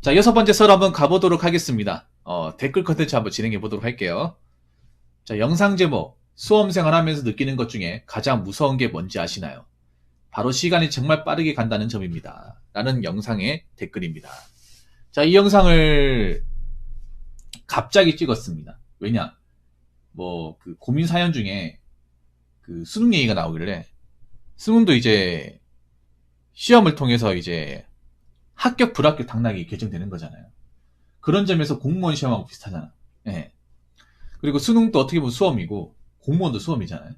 자, 6번째 썰 한번 가보도록 하겠습니다. 댓글 컨텐츠 한번 진행해 보도록 할게요. 자, 영상 제목, 수험생활 하면서 느끼는 것 중에 가장 무서운 게 뭔지 아시나요? 바로 시간이 정말 빠르게 간다는 점입니다. 라는 영상의 댓글입니다. 자, 이 영상을 갑자기 찍었습니다. 왜냐? 그 고민 사연 중에 그 수능 얘기가 나오길래, 수능도 이제 시험을 통해서 이제 합격, 불합격 당락이 결정되는 거잖아요. 그런 점에서 공무원 시험하고 비슷하잖아. 예. 그리고 수능도 어떻게 보면 수험이고, 공무원도 수험이잖아요.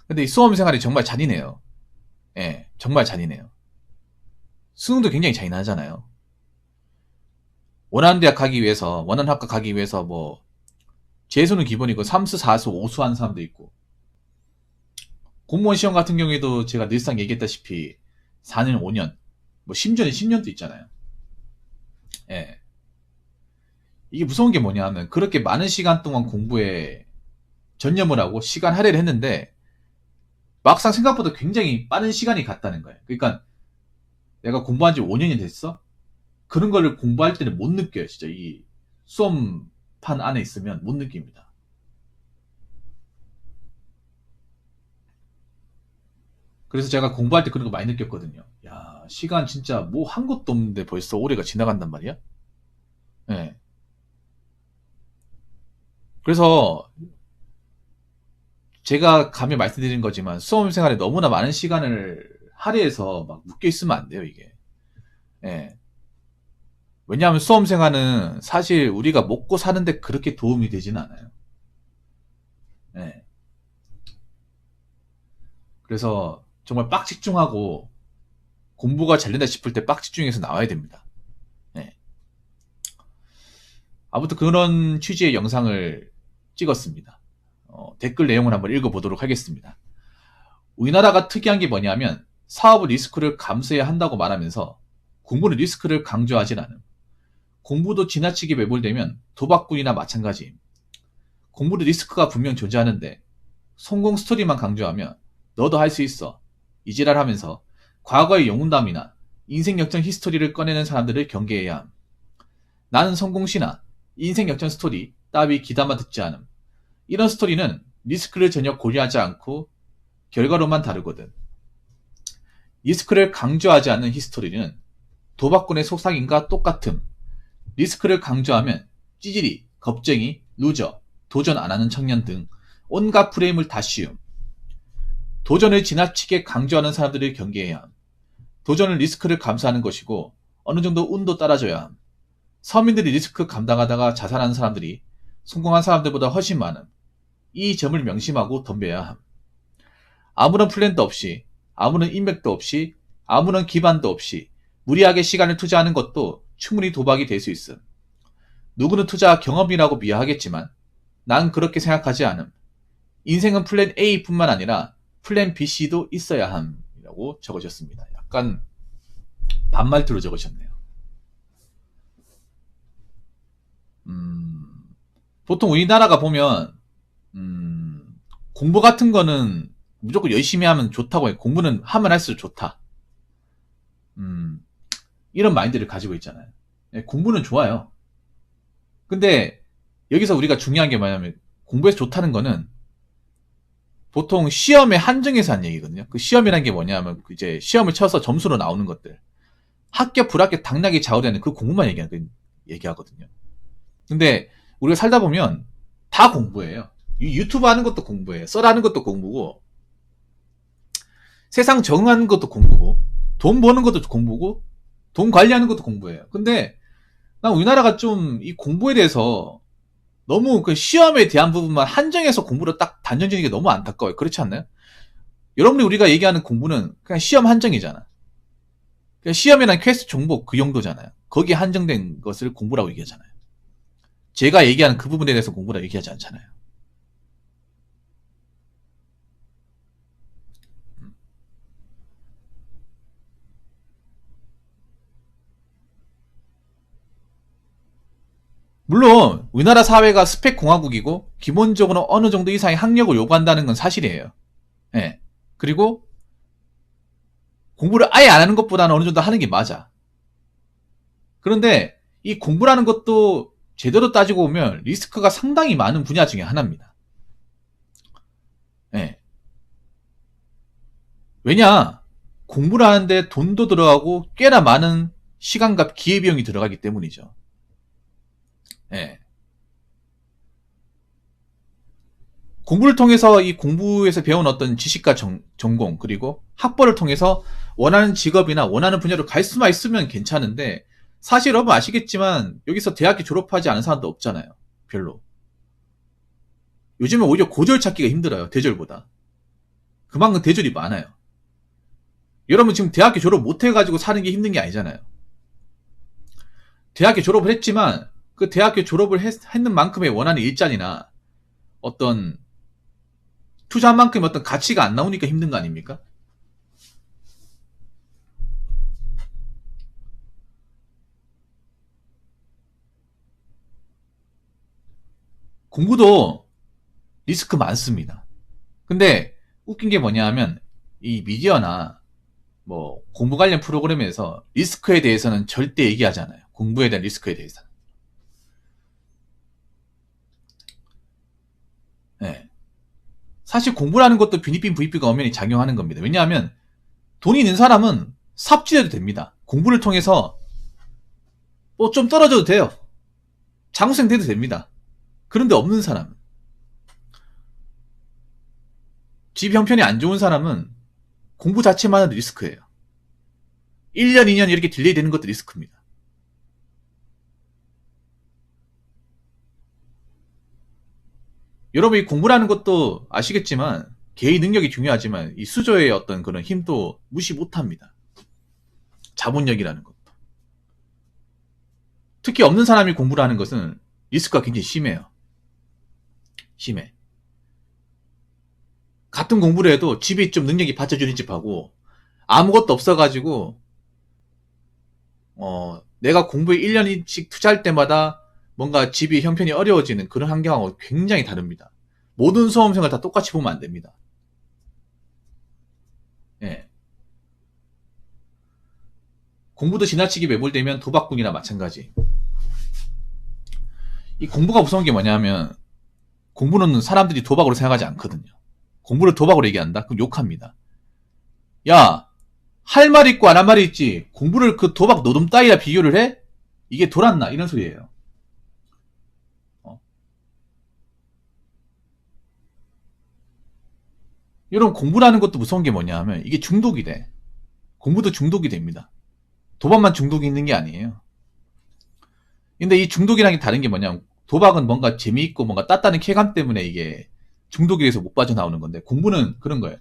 근데 이 수험 생활이 정말 잔인해요. 예, 정말 잔인해요. 수능도 굉장히 잔인하잖아요. 원하는 대학 가기 위해서, 원하는 학과 가기 위해서 재수는 기본이고, 3수, 4수, 5수 하는 사람도 있고, 공무원 시험 같은 경우에도 제가 늘상 얘기했다시피, 4년, 5년, 심지어는 10년도 있잖아요. 예. 이게 무서운 게 뭐냐 하면, 그렇게 많은 시간 동안 공부에 전념을 하고 시간 할애를 했는데, 막상 생각보다 굉장히 빠른 시간이 갔다는 거예요. 그러니까, 내가 공부한 지 5년이 됐어? 그런 거를 공부할 때는 못 느껴요. 진짜 이 수험판 안에 있으면 못 느낍니다. 그래서 제가 공부할 때 그런 거 많이 느꼈거든요. 야, 시간 진짜 한 것도 없는데 벌써 올해가 지나간단 말이야? 예. 그래서 제가 감히 말씀드린 거지만 수험 생활에 너무나 많은 시간을 할애해서 막 묶여 있으면 안 돼요, 이게. 예. 왜냐하면 수험 생활은 사실 우리가 먹고 사는데 그렇게 도움이 되지는 않아요. 예. 그래서 정말 빡집중하고 공부가 잘 된다 싶을 때 빡집중해서 나와야 됩니다. 예. 아무튼 그런 취지의 영상을 찍었습니다. 댓글 내용을 한번 읽어보도록 하겠습니다. 우리나라가 특이한 게 뭐냐면 사업의 리스크를 감수해야 한다고 말하면서 공부는 리스크를 강조하진 않음. 공부도 지나치게 매몰되면 도박꾼이나 마찬가지임. 공부도 리스크가 분명 존재하는데 성공 스토리만 강조하며 너도 할 수 있어, 이지랄 하면서 과거의 영웅담이나 인생 역전 히스토리를 꺼내는 사람들을 경계해야 함. 나는 성공시나 인생 역전 스토리 따위 기담아 듣지 않음. 이런 스토리는 리스크를 전혀 고려하지 않고 결과로만 다루거든. 리스크를 강조하지 않는 히스토리는 도박꾼의 속삭임과 똑같음. 리스크를 강조하면 찌질이, 겁쟁이, 루저, 도전 안 하는 청년 등 온갖 프레임을 다 씌움. 도전을 지나치게 강조하는 사람들을 경계해야 함. 도전은 리스크를 감수하는 것이고 어느 정도 운도 따라줘야 함. 서민들이 리스크 감당하다가 자살하는 사람들이 성공한 사람들보다 훨씬 많음. 이 점을 명심하고 덤벼야 함. 아무런 플랜도 없이, 아무런 인맥도 없이, 아무런 기반도 없이 무리하게 시간을 투자하는 것도 충분히 도박이 될 수 있음. 누구는 투자 경험이라고 미화하겠지만 난 그렇게 생각하지 않음. 인생은 플랜 A뿐만 아니라 플랜 B, C도 있어야 함이라고 적으셨습니다. 약간 반말투로 적으셨네요. 보통 우리나라가 보면 공부 같은 거는 무조건 열심히 하면 좋다고 해요. 공부는 하면 할수록 좋다. 이런 마인드를 가지고 있잖아요. 공부는 좋아요. 근데 여기서 우리가 중요한 게 뭐냐면 공부에서 좋다는 거는 보통 시험에 한정해서 한 얘기거든요. 그 시험이라는 게 뭐냐면 이제 시험을 쳐서 점수로 나오는 것들. 합격, 불합격 당락이 좌우되는 그 공부만 얘기하거든요. 근데 우리가 살다 보면 다 공부예요. 유튜브 하는 것도 공부예요. 썰 하는 것도 공부고, 세상 적응하는 것도 공부고, 돈 버는 것도 공부고, 돈 관리하는 것도 공부예요. 근데 난 우리나라가 좀 이 공부에 대해서 너무 그 시험에 대한 부분만 한정해서 공부를 딱 단정지는 게 너무 안타까워요. 그렇지 않나요? 여러분이 우리가 얘기하는 공부는 그냥 시험 한정이잖아. 그냥 시험이란 퀘스트 정보 그 정도잖아요. 거기에 한정된 것을 공부라고 얘기하잖아요. 제가 얘기하는 그 부분에 대해서 공부라고 얘기하지 않잖아요. 물론 우리나라 사회가 스펙 공화국이고 기본적으로 어느 정도 이상의 학력을 요구한다는 건 사실이에요. 예. 그리고 공부를 아예 안 하는 것보다는 어느 정도 하는 게 맞아. 그런데 이 공부라는 것도 제대로 따지고 보면 리스크가 상당히 많은 분야 중에 하나입니다. 예. 왜냐? 공부를 하는데 돈도 들어가고 꽤나 많은 시간과 기회비용이 들어가기 때문이죠. 예. 공부를 통해서 이 공부에서 배운 어떤 지식과 전공 그리고 학벌을 통해서 원하는 직업이나 원하는 분야로 갈 수만 있으면 괜찮은데 사실 여러분 아시겠지만 여기서 대학교 졸업하지 않은 사람도 없잖아요. 별로. 요즘은 오히려 고졸 찾기가 힘들어요. 대졸보다. 그만큼 대졸이 많아요. 여러분 지금 대학교 졸업 못 해가지고 사는 게 힘든 게 아니잖아요. 대학교 졸업을 했지만 그 대학교 졸업을 했는 만큼의 원하는 일자리나 어떤 투자한 만큼 어떤 가치가 안 나오니까 힘든 거 아닙니까? 공부도 리스크 많습니다. 근데 웃긴 게 뭐냐 하면 이 미디어나 뭐 공부 관련 프로그램에서 리스크에 대해서는 절대 얘기하지 않아요. 공부에 대한 리스크에 대해서는. 네. 사실 공부라는 것도 빈익빈 부익비가 엄연히 작용하는 겁니다. 왜냐하면 돈이 있는 사람은 삽질해도 됩니다. 공부를 통해서 뭐 좀 떨어져도 돼요. 장수생 돼도 됩니다. 그런데 없는 사람, 집 형편이 안 좋은 사람은 공부 자체만은 리스크예요. 1년, 2년 이렇게 딜레이 되는 것도 리스크입니다. 여러분 이 공부라는 것도 아시겠지만 개인 능력이 중요하지만 이 수저의 어떤 그런 힘도 무시 못합니다. 자본력이라는 것도. 특히 없는 사람이 공부를 하는 것은 리스크가 굉장히 심해요. 심해. 같은 공부를 해도 집이 좀 능력이 받쳐주는 집하고 아무것도 없어가지고 내가 공부에 1년씩 투자할 때마다 뭔가 집이 형편이 어려워지는 그런 환경하고 굉장히 다릅니다. 모든 수험생을 다 똑같이 보면 안 됩니다. 예. 공부도 지나치게 매몰되면 도박꾼이나 마찬가지. 이 공부가 무서운 게 뭐냐면 공부는 사람들이 도박으로 생각하지 않거든요. 공부를 도박으로 얘기한다? 그럼 욕합니다. 야, 할 말 있고 안 할 말이 있지. 공부를 그 도박 노름 따위라 비교를 해? 이게 돌았나? 이런 소리예요. 여러분 공부라는 것도 무서운 게 뭐냐 하면 이게 중독이 돼. 공부도 중독이 됩니다. 도박만 중독이 있는 게 아니에요. 근데 이 중독이랑 다른 게 뭐냐면 도박은 뭔가 재미있고 뭔가 땄다는 쾌감 때문에 이게 중독이 돼서 못 빠져나오는 건데 공부는 그런 거예요.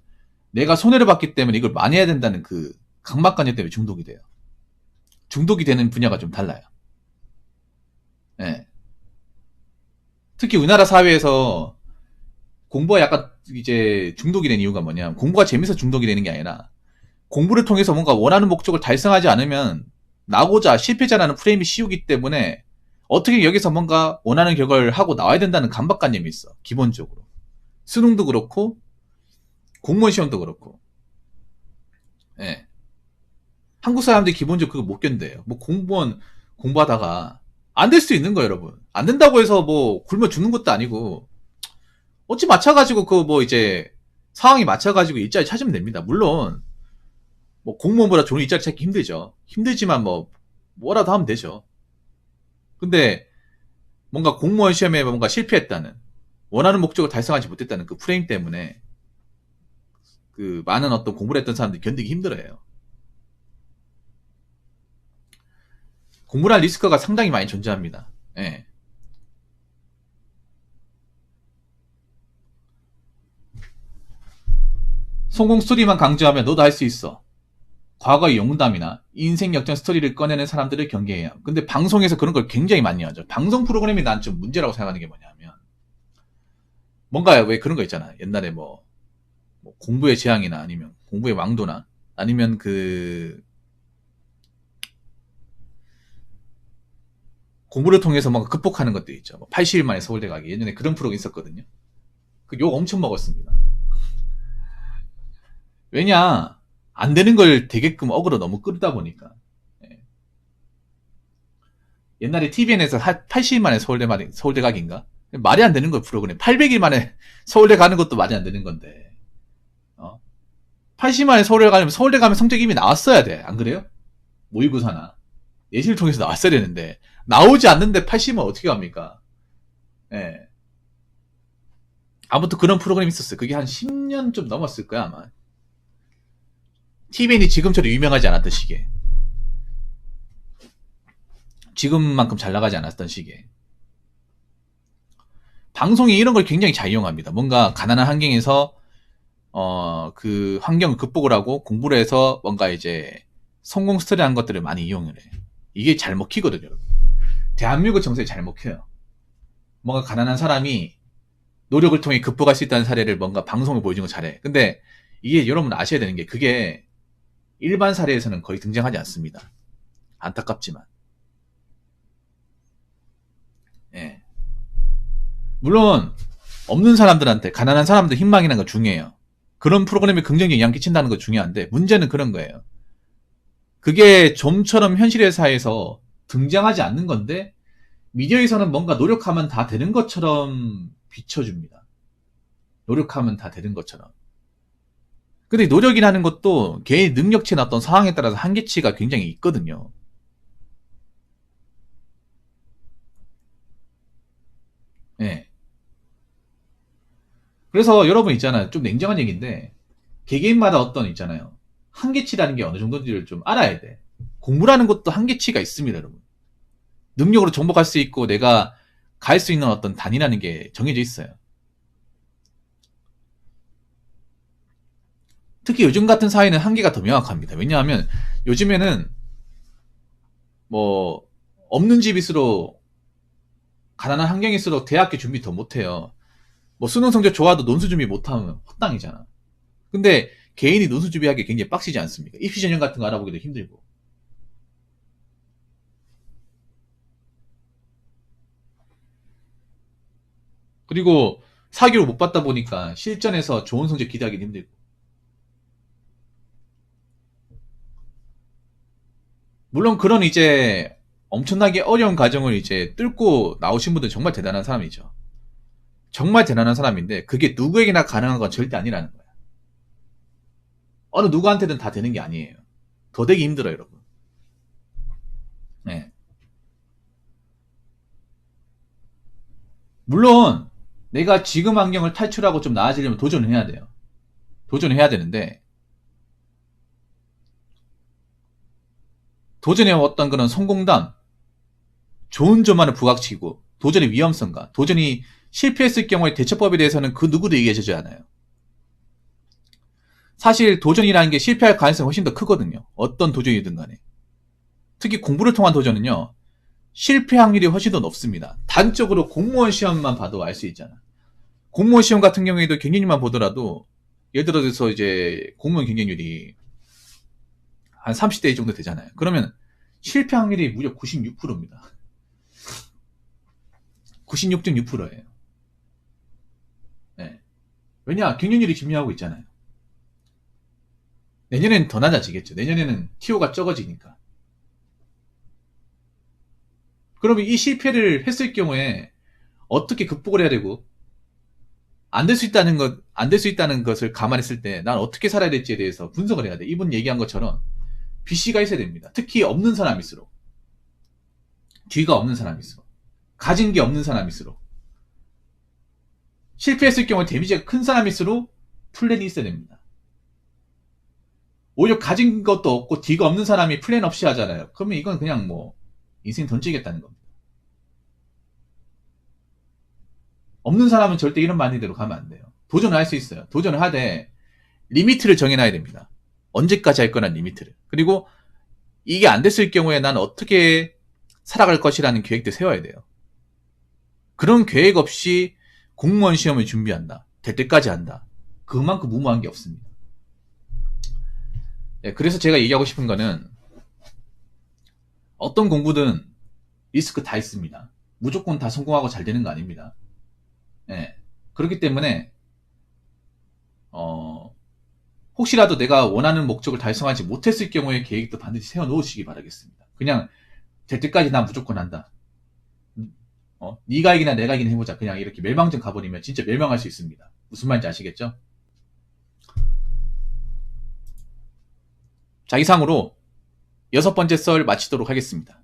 내가 손해를 봤기 때문에 이걸 많이 해야 된다는 그 강박관념 때문에 중독이 돼요. 중독이 되는 분야가 좀 달라요. 예. 특히 우리나라 사회에서 공부가 약간 이제 중독이 된 이유가 뭐냐. 공부가 재밌어 중독이 되는 게 아니라 공부를 통해서 뭔가 원하는 목적을 달성하지 않으면 나고자 실패자라는 프레임이 씌우기 때문에 어떻게 여기서 뭔가 원하는 결과를 하고 나와야 된다는 강박관념이 있어. 기본적으로. 수능도 그렇고 공무원 시험도 그렇고. 예. 한국 사람들이 기본적으로 그거 못 견뎌요. 뭐 공무원 공부하다가 안 될 수도 있는 거예요, 여러분. 안 된다고 해서 뭐 굶어 죽는 것도 아니고 어찌 맞춰가지고 그 뭐 이제 상황이 맞춰가지고 일자리 찾으면 됩니다. 물론 뭐 공무원보다 좋은 일자리 찾기 힘들죠. 힘들지만 뭐 뭐라도 하면 되죠. 근데 뭔가 공무원 시험에 뭔가 실패했다는 원하는 목적을 달성하지 못했다는 그 프레임 때문에 그 많은 어떤 공부를 했던 사람들이 견디기 힘들어요. 공부란 리스크가 상당히 많이 존재합니다. 예. 성공 스토리만 강조하면 너도 할 수 있어. 과거의 영담이나 인생 역전 스토리를 꺼내는 사람들을 경계해요. 근데 방송에서 그런 걸 굉장히 많이 하죠. 방송 프로그램이 난 좀 문제라고 생각하는 게 뭐냐면 뭔가 왜 그런 거 있잖아. 옛날에 뭐 공부의 재앙이나 아니면 공부의 왕도나 아니면 그 공부를 통해서 뭔가 극복하는 것도 있죠. 뭐 80일 만에 서울대 가기. 예전에 그런 프로가 있었거든요. 그 욕 엄청 먹었습니다. 왜냐, 안 되는 걸 되게끔 억으로 너무 끌다 보니까. 예. 옛날에 TVN에서 80일 만에 서울대 가기인가? 말이 안 되는 거 프로그램. 800일 만에 서울대 가는 것도 말이 안 되는 건데. 80일 만에 서울대 가려면 서울대 가면 성적 이미 나왔어야 돼. 안 그래요? 모의고사나. 예시를 통해서 나왔어야 되는데. 나오지 않는데 80은 어떻게 합니까? 예. 아무튼 그런 프로그램이 있었어요. 그게 한 10년 좀 넘었을 거야, 아마. TVN이 지금처럼 유명하지 않았던 시기에. 지금만큼 잘 나가지 않았던 시기에. 방송이 이런 걸 굉장히 잘 이용합니다. 뭔가 가난한 환경에서 그 환경을 극복을 하고 공부를 해서 뭔가 이제 성공 스토리한 것들을 많이 이용을 해. 이게 잘 먹히거든요, 여러분. 대한민국 정서에 잘 먹혀요. 뭔가 가난한 사람이 노력을 통해 극복할 수 있다는 사례를 뭔가 방송을 보여주는 거 잘해. 근데 이게 여러분 아셔야 되는 게 그게 일반 사례에서는 거의 등장하지 않습니다. 안타깝지만. 예. 물론 없는 사람들한테 가난한 사람들 희망이라는 거 중요해요. 그런 프로그램에 긍정적인 영향 끼친다는 거 중요한데 문제는 그런 거예요. 그게 좀처럼 현실의 사회에서 등장하지 않는 건데 미디어에서는 뭔가 노력하면 다 되는 것처럼 비춰줍니다. 노력하면 다 되는 것처럼. 근데 노력이라는 것도 개인 능력치나 어떤 상황에 따라서 한계치가 굉장히 있거든요. 예. 그래서 여러분 있잖아요. 좀 냉정한 얘기인데 개개인마다 어떤 있잖아요. 한계치라는 게 어느 정도인지를 좀 알아야 돼. 공부라는 것도 한계치가 있습니다, 여러분. 능력으로 정복할 수 있고 내가 갈 수 있는 어떤 단위라는 게 정해져 있어요. 특히 요즘 같은 사회는 한계가 더 명확합니다. 왜냐하면 요즘에는 뭐 없는 집일수록 가난한 환경일수록 대학교 준비 더 못해요. 뭐 수능 성적 좋아도 논술 준비 못하면 헛당이잖아. 근데 개인이 논술 준비하기 굉장히 빡시지 않습니까? 입시 전형 같은 거 알아보기도 힘들고. 그리고 사교를 못 받다 보니까 실전에서 좋은 성적 기대하기도 힘들고. 물론 그런 이제 엄청나게 어려운 과정을 이제 뚫고 나오신 분들 정말 대단한 사람이죠. 정말 대단한 사람인데 그게 누구에게나 가능한 건 절대 아니라는 거야. 어느 누구한테든 다 되는 게 아니에요. 더 되기 힘들어요, 여러분. 네. 물론 내가 지금 환경을 탈출하고 좀 나아지려면 도전을 해야 돼요. 도전을 해야 되는데 도전해왔던 그런 성공담, 좋은 점만을 부각시키고 도전의 위험성과 도전이 실패했을 경우의 대처법에 대해서는 그 누구도 얘기해주지 않아요. 사실 도전이라는 게 실패할 가능성이 훨씬 더 크거든요. 어떤 도전이든 간에. 특히 공부를 통한 도전은요. 실패 확률이 훨씬 더 높습니다. 단적으로 공무원 시험만 봐도 알 수 있잖아. 공무원 시험 같은 경우에도 경쟁률만 보더라도 예를 들어서 이제 공무원 경쟁률이 한 30대 정도 되잖아요. 그러면 실패 확률이 무려 96%입니다. 96.6%예요. 네. 왜냐? 경쟁률이 증명하고 있잖아요. 내년에는 더 낮아지겠죠. 내년에는 TO가 적어지니까. 그러면 이 실패를 했을 경우에 어떻게 극복을 해야 되고 안 될 수 있다는 것, 안 될 수 있다는 것을 감안했을 때 난 어떻게 살아야 될지에 대해서 분석을 해야 돼. 이분 얘기한 것처럼 BC가 있어야 됩니다. 특히 없는 사람일수록. 뒤가 없는 사람일수록. 가진 게 없는 사람일수록. 실패했을 경우에 데미지가 큰 사람일수록 플랜이 있어야 됩니다. 오히려 가진 것도 없고 뒤가 없는 사람이 플랜 없이 하잖아요. 그러면 이건 그냥 뭐 인생 던지겠다는 겁니다. 없는 사람은 절대 이런 마인드대로 가면 안 돼요. 도전을 할 수 있어요. 도전을 하되 리미트를 정해놔야 됩니다. 언제까지 할 거란 리미트를. 그리고 이게 안 됐을 경우에 난 어떻게 살아갈 것이라는 계획도 세워야 돼요. 그런 계획 없이 공무원 시험을 준비한다. 될 때까지 한다. 그만큼 무모한 게 없습니다. 네, 그래서 제가 얘기하고 싶은 거는 어떤 공부든 리스크 다 있습니다. 무조건 다 성공하고 잘 되는 거 아닙니다. 네, 그렇기 때문에 혹시라도 내가 원하는 목적을 달성하지 못했을 경우에 계획도 반드시 세워놓으시기 바라겠습니다. 그냥 될 때까지 난 무조건 한다. 네가 이기나 내가 이기나 해보자. 그냥 이렇게 멸망전 가버리면 진짜 멸망할 수 있습니다. 무슨 말인지 아시겠죠? 자, 이상으로 6번째 썰 마치도록 하겠습니다.